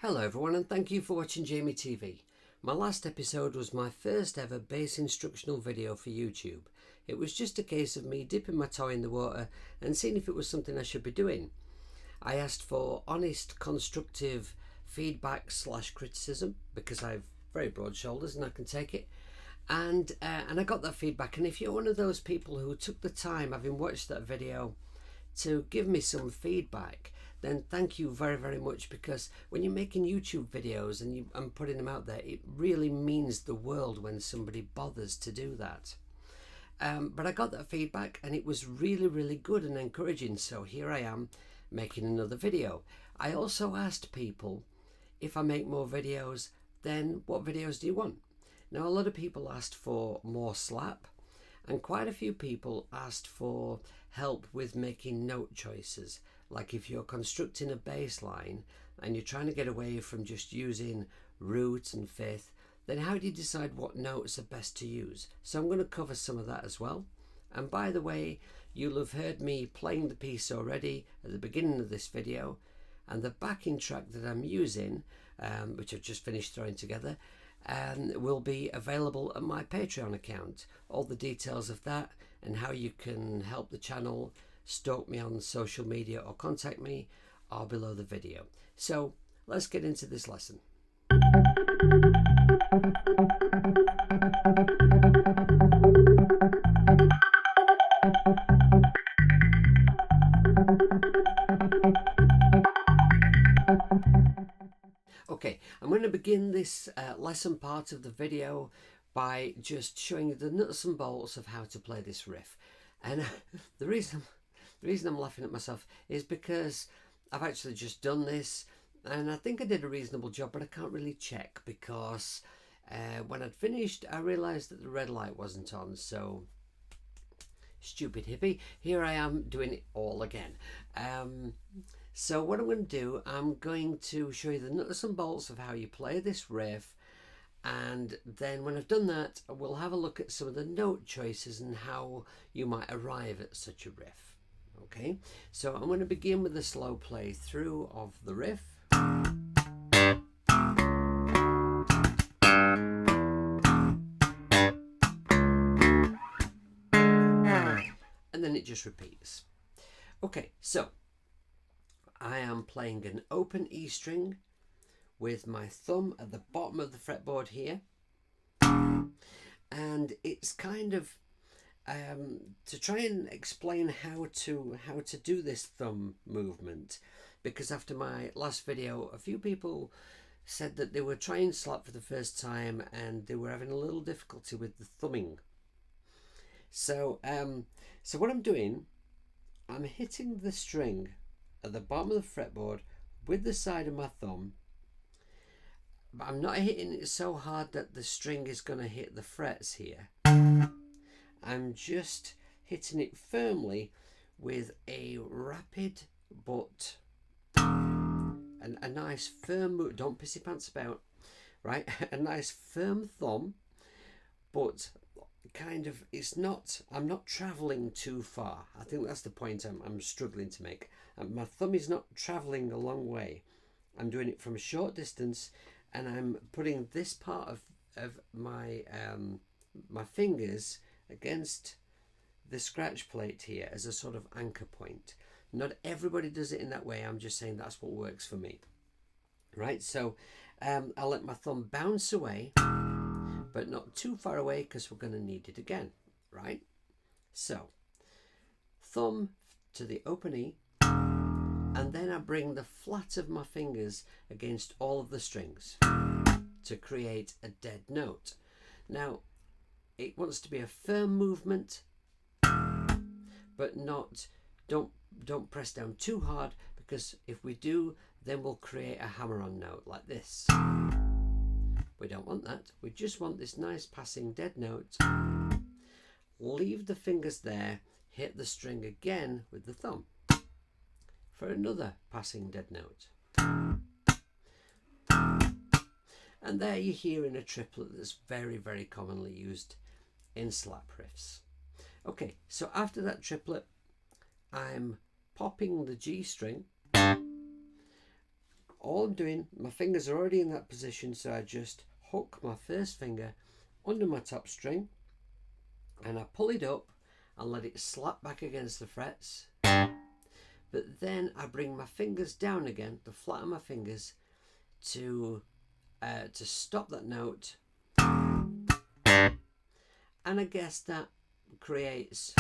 Hello everyone, and thank you for watching Jamie TV. My last episode was my first ever bass instructional video for YouTube. It was just a case of me dipping my toe in the water and seeing if it was something I should be doing. I asked for honest, constructive feedback / criticism because I have very broad shoulders and I can take it. And I got that feedback, and if you're one of those people who took the time, having watched that video, to give me some feedback, then thank you very, very much, because when you're making YouTube videos and putting them out there, it really means the world when somebody bothers to do that. But I got that feedback and it was really, really good and encouraging, so here I am making another video. I also asked people, if I make more videos, then what videos do you want? Now, a lot of people asked for more slap, and quite a few people asked for help with making note choices. Like if you're constructing a bass line and you're trying to get away from just using root and fifth, then how do you decide what notes are best to use? So I'm going to cover some of that as well. And by the way, you'll have heard me playing the piece already at the beginning of this video, and the backing track that I'm using, which I've just finished throwing together, will be available at my Patreon account. All the details of that and how you can help the channel, stalk me on social media or contact me are below the video. So let's get into this lesson. Okay, I'm going to begin this lesson part of the video by just showing you the nuts and bolts of how to play this riff. And the reason I'm laughing at myself is because I've actually just done this and I think I did a reasonable job, but I can't really check because when I'd finished I realised that the red light wasn't on, so stupid hippie, here I am doing it all again. So what I'm going to do, I'm going to show you the nuts and bolts of how you play this riff, and then when I've done that we'll have a look at some of the note choices and how you might arrive at such a riff. Okay, so I'm going to begin with a slow play through of the riff. And then it just repeats. Okay, so I am playing an open E string with my thumb at the bottom of the fretboard here, and it's kind of to try and explain how to do this thumb movement, because after my last video a few people said that they were trying slap for the first time and they were having a little difficulty with the thumbing. So so what I'm doing, I'm hitting the string at the bottom of the fretboard with the side of my thumb, but I'm not hitting it so hard that the string is going to hit the frets here. I'm just hitting it firmly with a rapid but a nice firm move. Don't pissy pants about, right? A nice firm thumb, but kind of, it's not, I'm not traveling too far. I think that's the point I'm struggling to make. My thumb is not traveling a long way. I'm doing it from a short distance, and I'm putting this part of my my fingers against the scratch plate here as a sort of anchor point. Not everybody does it in that way. I'm just saying that's what works for me. Right, so I'll let my thumb bounce away, but not too far away because we're going to need it again, right? So thumb to the open E, and then I bring the flat of my fingers against all of the strings to create a dead note. Now it wants to be a firm movement, but not, don't press down too hard, because if we do, then we'll create a hammer-on note like this. We don't want that. We just want this nice passing dead note. Leave the fingers there, hit the string again with the thumb for another passing dead note. And there you're hearing a triplet that's very, very commonly used in slap riffs. Okay, so after that triplet, I'm popping the G string all I'm doing, my fingers are already in that position, so I just hook my first finger under my top string and I pull it up and let it slap back against the frets. But then I bring my fingers down again, the flat of my fingers, to stop that note. And I guess that creates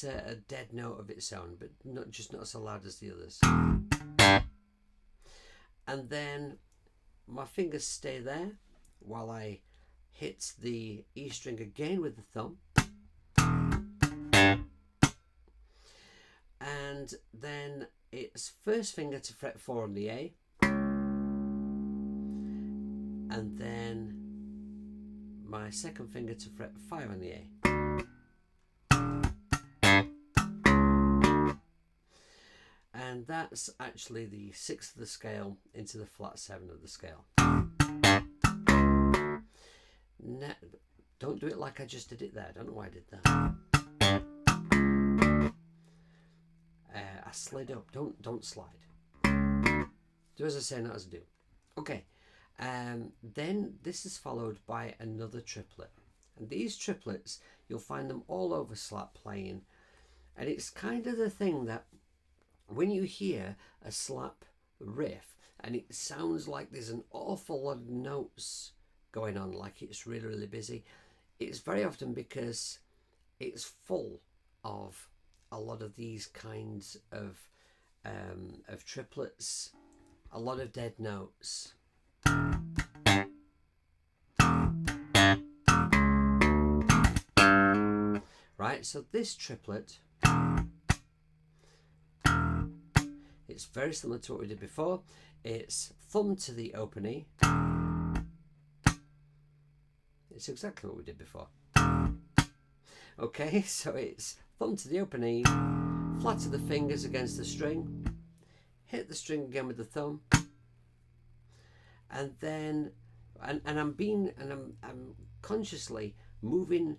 a dead note of its own, but not so loud as the others. And then my fingers stay there while I hit the E string again with the thumb. And then it's first finger to fret 4 on the A, and then my second finger to fret 5 on the A. And that's actually the 6th of the scale into the flat 7 of the scale. Now, don't do it like I just did it there. I don't know why I did that. I slid up. Don't slide. Do as I say, not as I do. Okay. Then this is followed by another triplet. And these triplets, you'll find them all over slap playing. And it's kind of the thing that when you hear a slap riff and it sounds like there's an awful lot of notes going on, like it's really, really busy, it's very often because it's full of a lot of these kinds of triplets, a lot of dead notes. Right, so this triplet, it's very similar to what we did before. It's thumb to the open E. It's exactly what we did before. Okay, so it's thumb to the open E, flat of the fingers against the string, hit the string again with the thumb, and then I'm consciously moving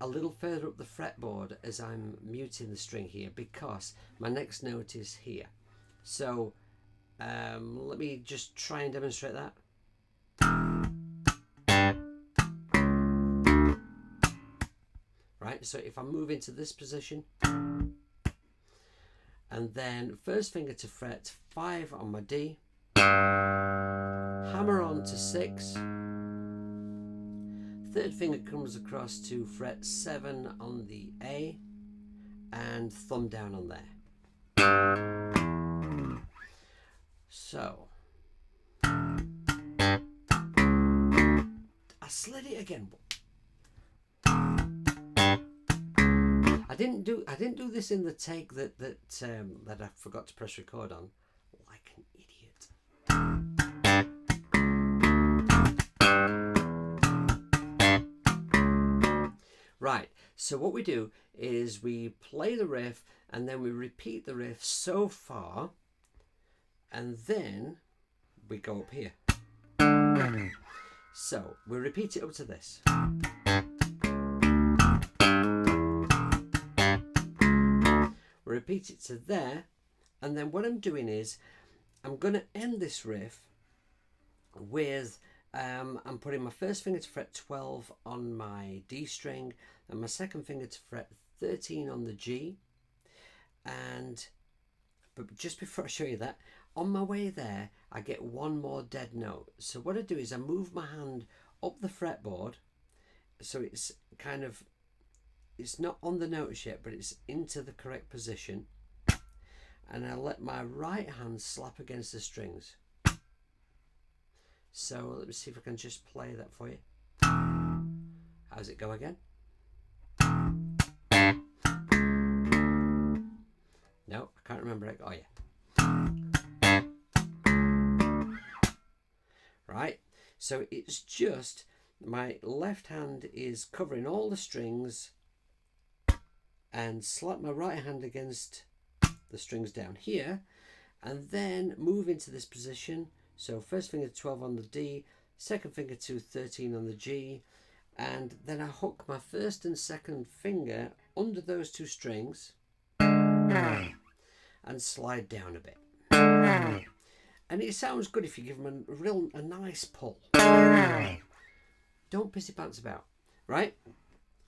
a little further up the fretboard as I'm muting the string here, because my next note is here. So let me just try and demonstrate that. Right, so if I move into this position, and then first finger to fret 5 on my D, hammer on to 6, third finger comes across to fret 7 on the A, and thumb down on there. So I slid it again. I didn't do this in the take that I forgot to press record on, like an idiot. Right, so what we do is we play the riff and then we repeat the riff so far, and then we go up here. So we repeat it up to this. We repeat it to there, and then what I'm doing is I'm going to end this riff with I'm putting my first finger to fret 12 on my D string and my second finger to fret 13 on the G. But just before I show you that, on my way there I get one more dead note. So what I do is I move my hand up the fretboard, so it's kind of, it's not on the notes yet, but it's into the correct position, and I let my right hand slap against the strings. So let me see if I can just play that for you. How does it go again? No, I can't remember it. Oh yeah. Right, so it's just my left hand is covering all the strings and slap my right hand against the strings down here, and then move into this position. So first finger 12 on the D, second finger to 13 on the G, and then I hook my first and second finger under those two strings and slide down a bit. And it sounds good if you give them a nice pull. Don't piss your pants about, right?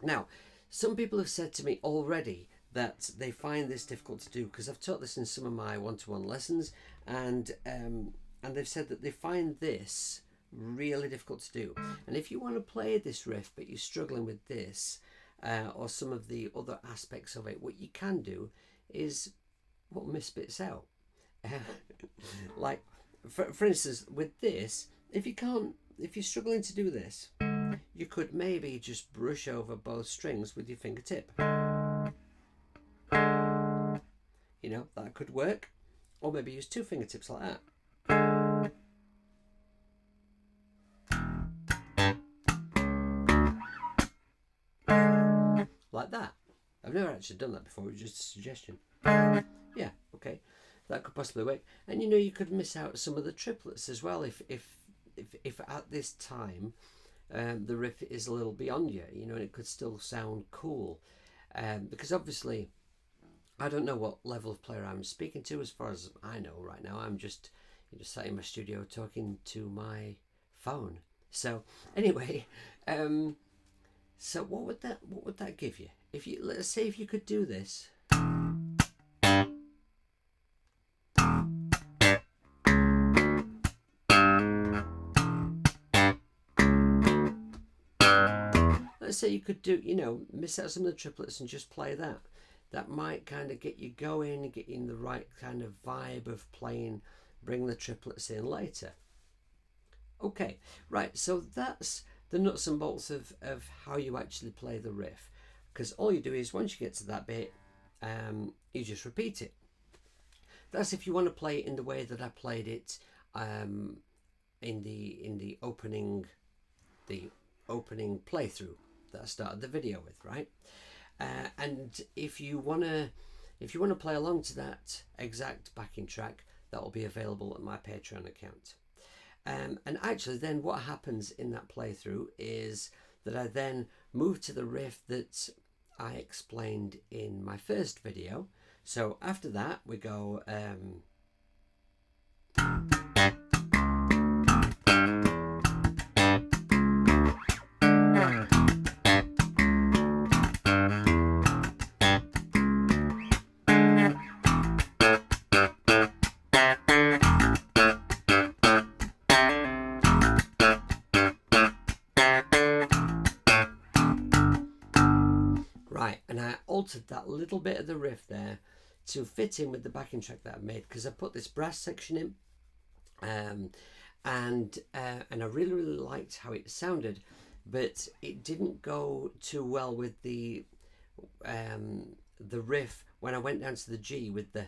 Now, some people have said to me already that they find this difficult to do, because I've taught this in some of my one-to-one lessons, and they've said that they find this really difficult to do. And if you want to play this riff but you're struggling with this or some of the other aspects of it, what you can do is miss bits out. Like for instance, with this, if you're struggling to do this, you could maybe just brush over both strings with your fingertip. You know, that could work. Or maybe use two fingertips like that. Like that. I've never actually done that before, it was just a suggestion. Yeah, okay. That could possibly work. And you know, you could miss out some of the triplets as well if at this time the riff is a little beyond you, you know, and it could still sound cool. Because obviously, I don't know what level of player I'm speaking to. As far as I know right now, I'm just sat in my studio talking to my phone. So anyway, so what would that give you? If you, let's say if you could do this. Let's say you could do, you know, miss out some of the triplets and just play that. That might kind of get you going, get you in the right kind of vibe of playing, bring the triplets in later. Okay, right, so that's the nuts and bolts of how you actually play the riff. Because all you do is, once you get to that bit, you just repeat it. That's if you want to play it in the way that I played it in the opening playthrough that I started the video with, right? And if you wanna play along to that exact backing track, that will be available at my Patreon account. And actually, then what happens in that playthrough is that I then move to the riff that I explained in my first video. So after that, we go. Right, and I altered that little bit of the riff there to fit in with the backing track that I made, because I put this brass section in, and I really liked how it sounded, but it didn't go too well with the riff when I went down to the G with the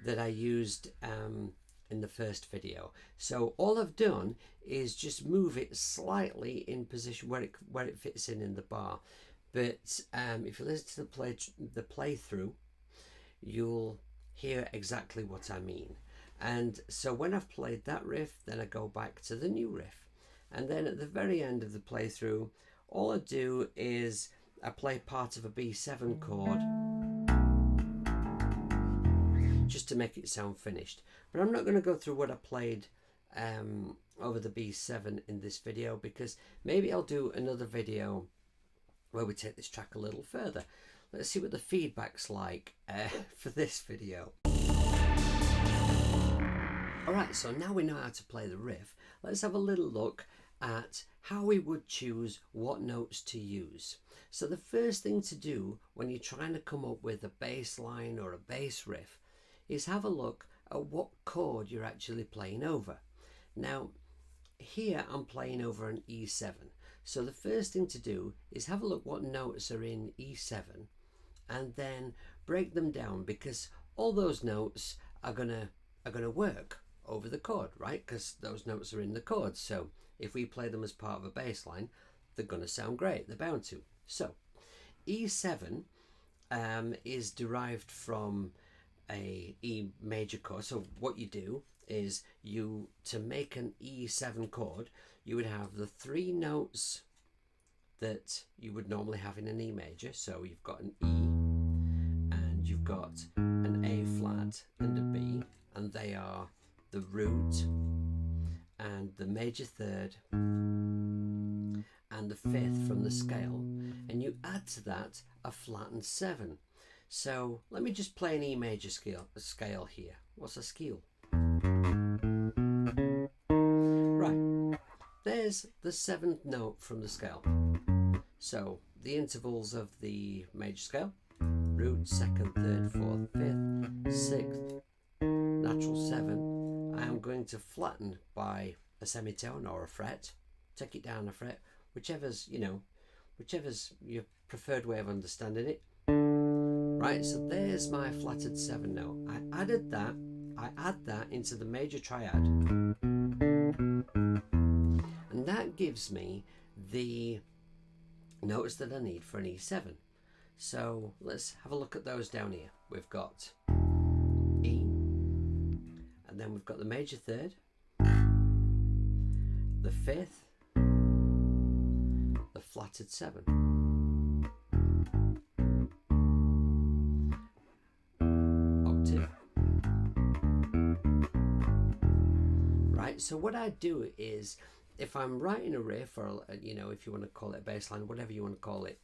that I used in the first video. So all I've done is just move it slightly in position where it fits in the bar. But if you listen to the playthrough, you'll hear exactly what I mean. And so when I've played that riff, then I go back to the new riff. And then at the very end of the playthrough, all I do is I play part of a B7 chord just to make it sound finished. But I'm not going to go through what I played over the B7 in this video, because maybe I'll do another video where we take this track a little further. Let's see what the feedback's like for this video. Alright, so now we know how to play the riff, let's have a little look at how we would choose what notes to use. So the first thing to do when you're trying to come up with a bass line or a bass riff is have a look at what chord you're actually playing over. Now here I'm playing over an E7, so the first thing to do is have a look what notes are in E7 and then break them down, because all those notes are gonna work over the chord, right? Because those notes are in the chord, so if we play them as part of a bass line, they're gonna sound great, they're bound to. So E7 is derived from a E major chord. So what you do is to make an E7 chord, you would have the three notes that you would normally have in an E major. So you've got an E, and you've got an A flat and a B, the root and the major third and the fifth from the scale, and you add to that a flattened 7. So let me just play an E major scale here. What's a scale? Right, there's the 7th note from the scale. So the intervals of the major scale: root, 2nd, 3rd, 4th, 5th, 6th, natural 7. I am going to flatten by a semitone or a fret, take it down a fret, whichever's your preferred way of understanding it. Right, so there's my flatted 7 note. I add that into the major triad, and that gives me the notes that I need for an E7. So let's have a look at those down here. We've got E, and then we've got the major third, the 5th, the flatted 7. Octave. Right, so what I do is, if I'm writing a riff, or if you want to call it a bass line, whatever you want to call it,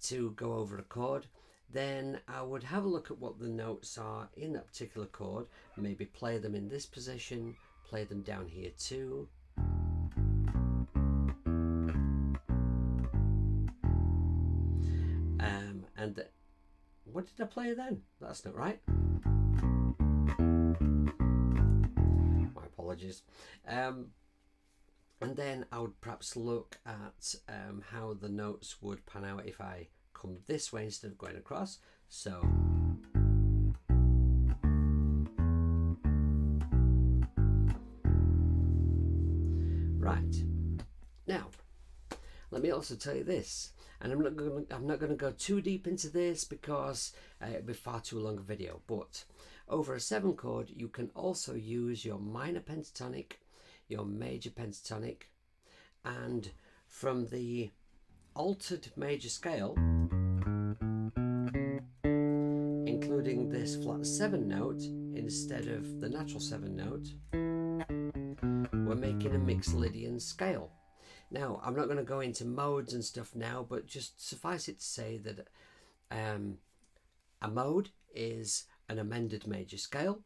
to go over a chord, then I would have a look at what the notes are in that particular chord, maybe play them in this position, play them down here too. And what did I play then? That's not right. My apologies. And then I would perhaps look at how the notes would pan out if I come this way instead of going across. So right, now let me also tell you this, and I'm not going to go too deep into this because it'd be far too long a video, but over a 7 chord you can also use your minor pentatonic, your major pentatonic, and from the altered major scale, including this flat 7 note instead of the natural 7 note, we're making a mixed Lydian scale. Now, I'm not going to go into modes and stuff now, but just suffice it to say that a mode is an amended major scale.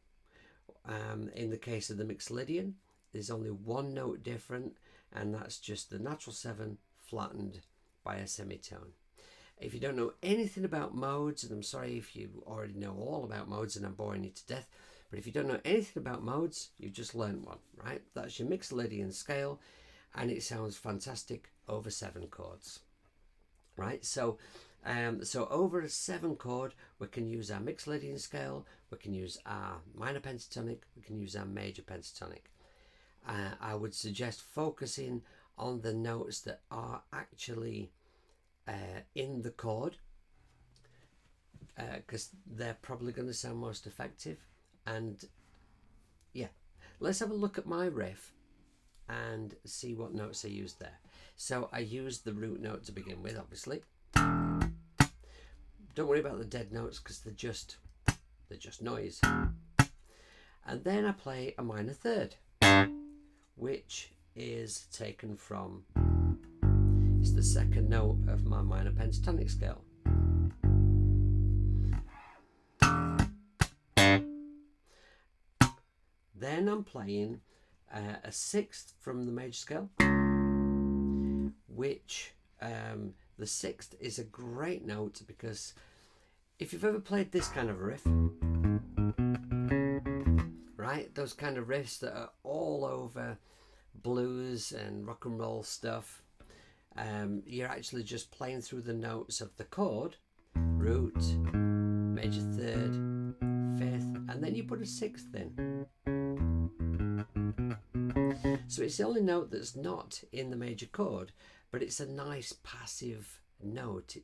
In the case of the mixed Lydian, there's only one note different, and that's just the natural 7 flattened by a semitone. If you don't know anything about modes, and I'm sorry if you already know all about modes and I'm boring you to death, but if you don't know anything about modes, you've just learned one, right? That's your mixed Lydian scale, and it sounds fantastic over 7 chords, right? So over a 7 chord, we can use our mixed Lydian scale, we can use our minor pentatonic, we can use our major pentatonic. I would suggest focusing on the notes that are actually in the chord, because they're probably going to sound most effective. And yeah, let's have a look at my riff and see what notes I used there. So I used the root note to begin with, obviously. Don't worry about the dead notes because they're just noise. And then I play a minor third, which is taken from, it's the 2nd note of my minor pentatonic scale. Then I'm playing a 6th from the major scale, which the 6th is a great note because if you've ever played this kind of riff, right, those kind of riffs that are all over blues and rock and roll stuff, you're actually just playing through the notes of the chord, root, major third, 5th, and then you put a 6th in. So it's the only note that's not in the major chord, but it's a nice passive note.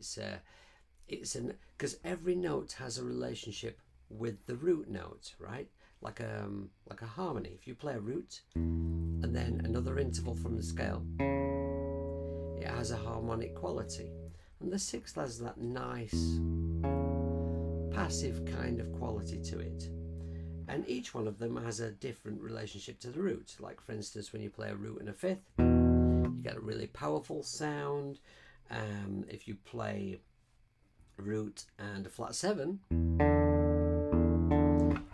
Because every note has a relationship with the root note, right? Like a harmony. If you play a root and then another interval from the scale, it has a harmonic quality, and the 6th has that nice passive kind of quality to it. and each one of them has a different relationship to the root. Like for instance, when you play a root and a fifth, you get a really powerful sound. If you play root and a flat 7,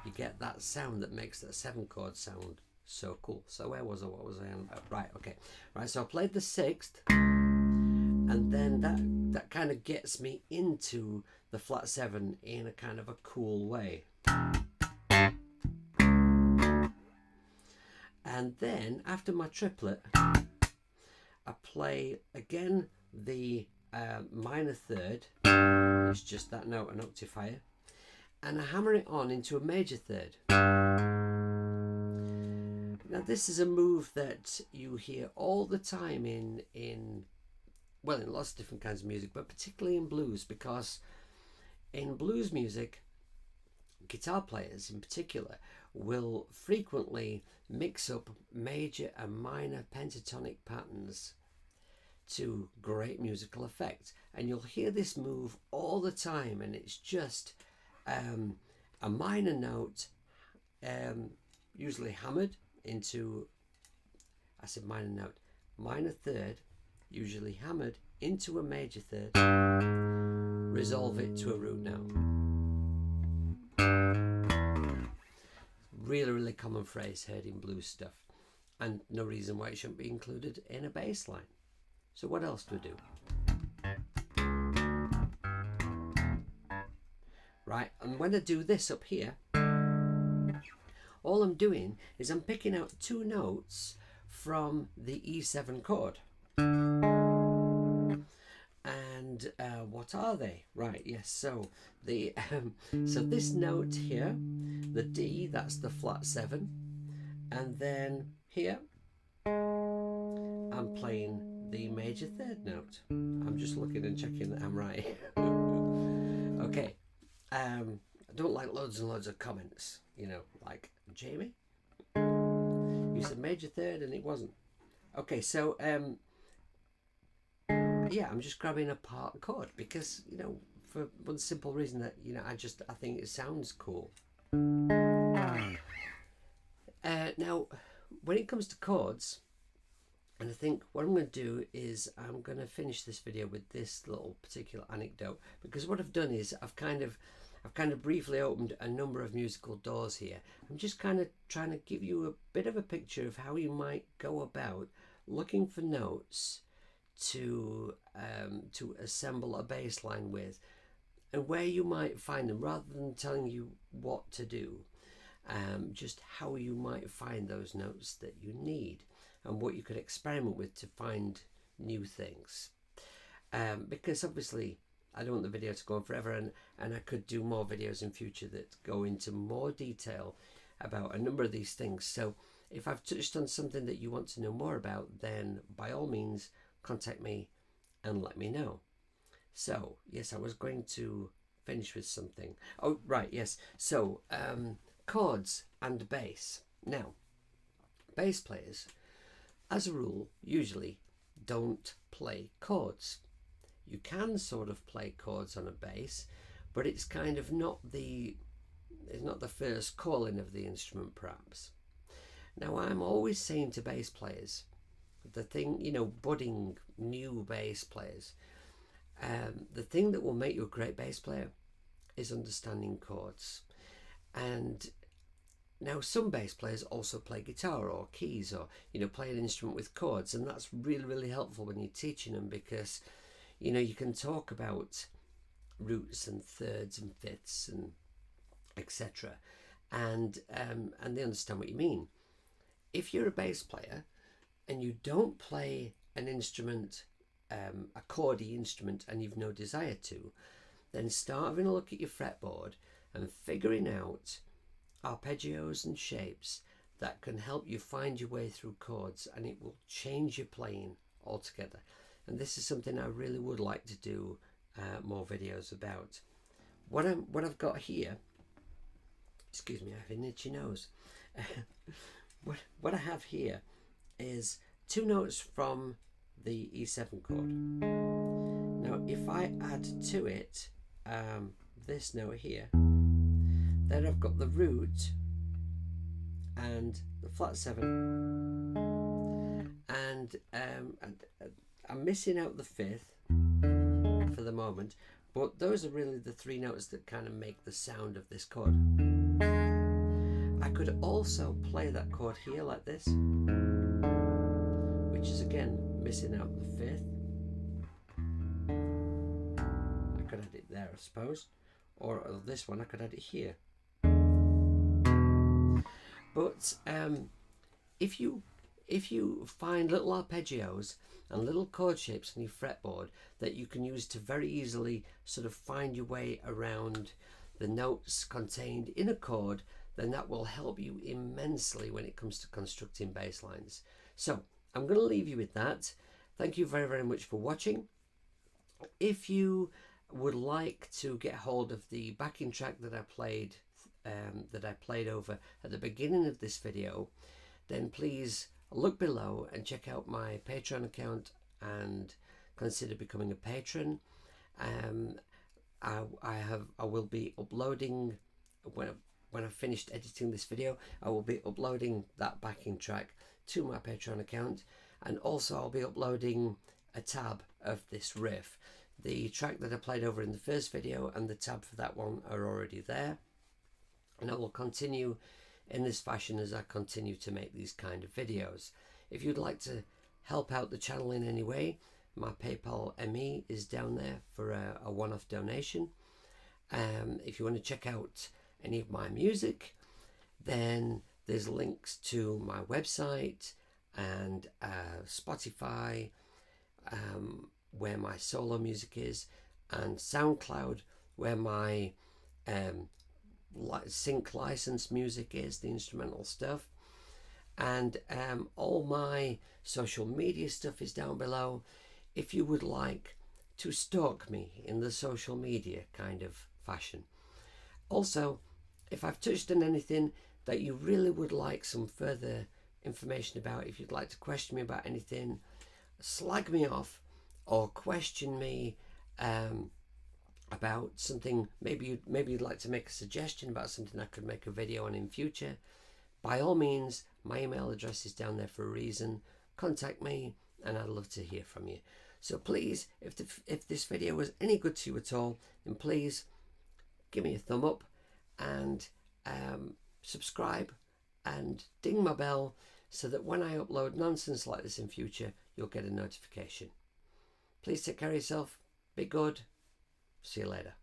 you get that sound that makes that 7 chord sound so cool. So where was I? What was I on about? Right, okay. Right, so I played the 6th, and then that kind of gets me into the flat 7 in a kind of a cool way. And then after my triplet, I play again the minor 3rd. It's just that note, an octifier, and I hammer it on into a major 3rd. Now this is a move that you hear all the time in lots of different kinds of music, but particularly in blues, because in blues music, guitar players in particular will frequently mix up major and minor pentatonic patterns to great musical effect, and you'll hear this move all the time, and it's just a minor note, usually hammered into, I said minor note, minor 3rd, usually hammered into a major 3rd, resolve it to a root note. Really common phrase heard in blues stuff, and no reason why it shouldn't be included in a bass line. So what else do we do? Right, and when I do this up here, all I'm doing is I'm picking out 2 notes from the E7 chord. And what are they? Right, yes, so the so this note here, the D, that's the flat 7, and then here I'm playing the major 3rd note. I'm just looking and checking that I'm right. Okay, I don't like loads and loads of comments, you know, like, Jamie, you said major 3rd and it wasn't. Okay, so yeah, I'm just grabbing a part chord because, you know, for one simple reason that, you know, I think it sounds cool. Now, when it comes to chords, and I think what I'm going to do is I'm going to finish this video with this little particular anecdote, because what I've done is I've kind of briefly opened a number of musical doors here. I'm just kind of trying to give you a bit of a picture of how you might go about looking for notes to assemble a bass line with, and where you might find them, rather than telling you what to do, just how you might find those notes that you need and what you could experiment with to find new things, because obviously I don't want the video to go on forever, and I could do more videos in future that go into more detail about a number of these things. So if I've touched on something that you want to know more about, then by all means contact me and let me know. So yes, I was going to finish with something. Oh right, yes, so chords and bass. Now, bass players as a rule usually don't play chords. You can sort of play chords on a bass, but it's kind of not the first calling of the instrument, perhaps. Now, I'm always saying to bass players, the thing, you know, budding new bass players, the thing that will make you a great bass player is understanding chords. And now some bass players also play guitar or keys, or, you know, play an instrument with chords, and that's really helpful when you're teaching them, because, you know, you can talk about roots and thirds and fifths and etc., and they understand what you mean. If you're a bass player and you don't play an instrument, a chordy instrument, and you've no desire to, then start having a look at your fretboard and figuring out arpeggios and shapes that can help you find your way through chords, and it will change your playing altogether. And this is something I really would like to do more videos about. What I've got here, excuse me, I have an itchy nose. What I have here is 2 notes from the E7 chord. Now if I add to it this note here, then I've got the root and the flat 7, and I'm missing out the 5th for the moment, but those are really the 3 notes that kind of make the sound of this chord. I could also play that chord here like this, which is again missing out the 5th. I could add it there, I suppose, or this one I could add it here. But if you find little arpeggios and little chord shapes on your fretboard that you can use to very easily sort of find your way around the notes contained in a chord, then that will help you immensely when it comes to constructing bass lines. So I'm going to leave you with that. Thank you very, very much for watching. If you would like to get hold of the backing track that I played over at the beginning of this video, then please look below and check out my Patreon account and consider becoming a patron. I will be uploading, when I've finished editing this video, I will be uploading that backing track to my Patreon account, and also I'll be uploading a tab of this riff. The track that I played over in the first video and the tab for that one are already there, and I will continue in this fashion as I continue to make these kind of videos. If you'd like to help out the channel in any way, my PayPal ME is down there for a one-off donation. If you want to check out any of my music, then there's links to my website and Spotify, where my solo music is, and SoundCloud, where my sync license music is, the instrumental stuff, and all my social media stuff is down below if you would like to stalk me in the social media kind of fashion. Also, if I've touched on anything that you really would like some further information about, if you'd like to question me about anything, slag me off, or question me about something, maybe you'd like to make a suggestion about something I could make a video on in future, by all means, my email address is down there for a reason. Contact me and I'd love to hear from you. So please, if this video was any good to you at all, then please give me a thumb up and subscribe and ding my bell, so that when I upload nonsense like this in future, you'll get a notification. Please take care of yourself. Be good. See you later.